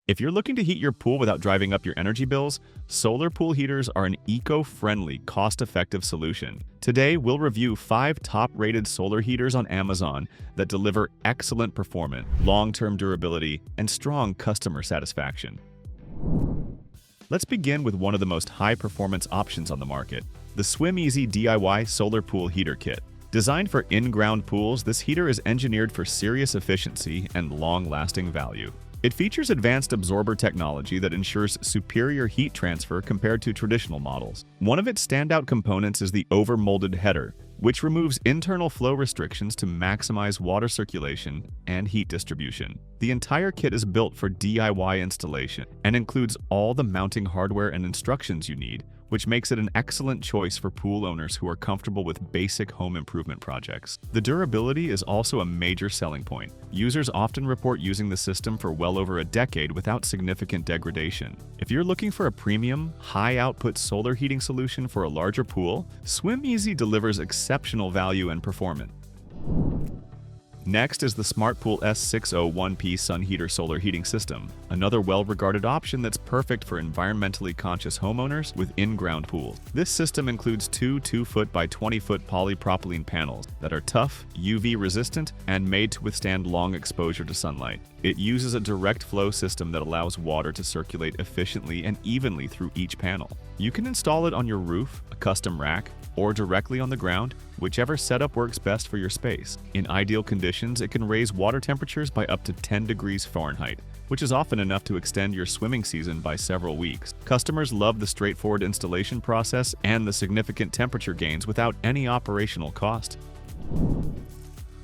If you're looking to heat your pool without driving up your energy bills, solar pool heaters are an eco-friendly, cost-effective solution. Today, we'll review 5 top-rated solar heaters on Amazon that deliver excellent performance, long-term durability, and strong customer satisfaction. Let's begin with one of the most high-performance options on the market, the SWIMEASY DIY Solar Pool Heater Kit. Designed for in-ground pools, this heater is engineered for serious efficiency and long-lasting value. It features advanced absorber technology that ensures superior heat transfer compared to traditional models. One of its standout components is the over-molded header, which removes internal flow restrictions to maximize water circulation and heat distribution. The entire kit is built for DIY installation and includes all the mounting hardware and instructions you need, which makes it an excellent choice for pool owners who are comfortable with basic home improvement projects. The durability is also a major selling point. Users often report using the system for well over a decade without significant degradation. If you're looking for a premium, high-output solar heating solution for a larger pool, SWIMEASY delivers exceptional value and performance. Next is the SMARTPOOL S601P SUNHEATER solar heating system, another well-regarded option that's perfect for environmentally conscious homeowners with in-ground pools. This system includes two 2-foot by 20-foot polypropylene panels that are tough, UV-resistant, and made to withstand long exposure to sunlight. It uses a direct flow system that allows water to circulate efficiently and evenly through each panel. You can install it on your roof, a custom rack, or directly on the ground, whichever setup works best for your space. In ideal conditions, it can raise water temperatures by up to 10 degrees Fahrenheit, which is often enough to extend your swimming season by several weeks. Customers love the straightforward installation process and the significant temperature gains without any operational cost.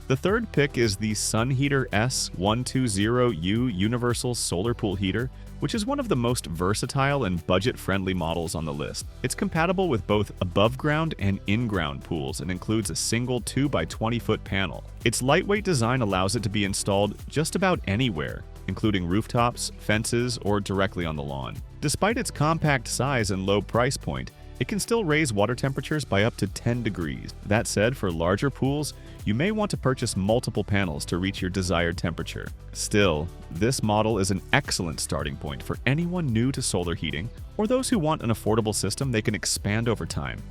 The third pick is the SUNHEATER S120U Universal Solar Pool Heater, which is one of the most versatile and budget-friendly models on the list. It's compatible with both above-ground and in-ground pools and includes a single 2 by 20-foot panel. Its lightweight design allows it to be installed just about anywhere, including rooftops, fences, or directly on the lawn. Despite its compact size and low price point, it can still raise water temperatures by up to 10 degrees. That said, for larger pools, you may want to purchase multiple panels to reach your desired temperature. Still, this model is an excellent starting point for anyone new to solar heating or those who want an affordable system they can expand over time.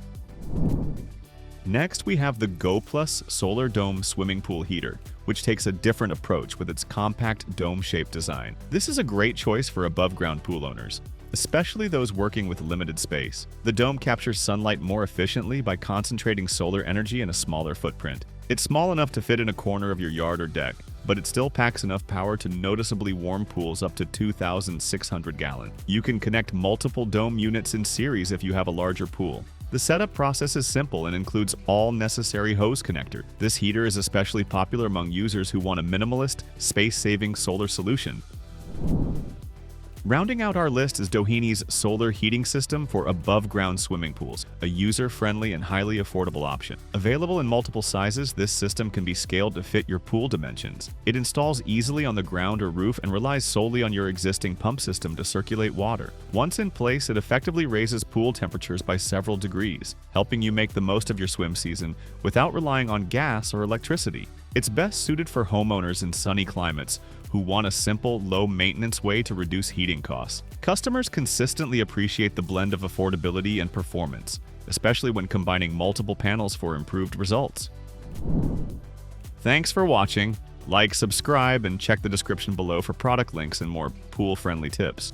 Next, we have the GOPLUS Solar Dome Swimming Pool Heater, which takes a different approach with its compact dome-shaped design. This is a great choice for above-ground pool owners, especially those working with limited space. The dome captures sunlight more efficiently by concentrating solar energy in a smaller footprint. It's small enough to fit in a corner of your yard or deck, but it still packs enough power to noticeably warm pools up to 2,600 gallons. You can connect multiple dome units in series if you have a larger pool. The setup process is simple and includes all necessary hose connectors. This heater is especially popular among users who want a minimalist, space-saving solar solution. Rounding out our list is DOHENY'S solar heating system for above-ground swimming pools, a user-friendly and highly affordable option. Available in multiple sizes, this system can be scaled to fit your pool dimensions. It installs easily on the ground or roof and relies solely on your existing pump system to circulate water. Once in place, it effectively raises pool temperatures by several degrees, helping you make the most of your swim season without relying on gas or electricity. It's best suited for homeowners in sunny climates who want a simple, low-maintenance way to reduce heating costs. Customers consistently appreciate the blend of affordability and performance, especially when combining multiple panels for improved results. Thanks for watching. Like, subscribe, and check the description below for product links and more pool-friendly tips.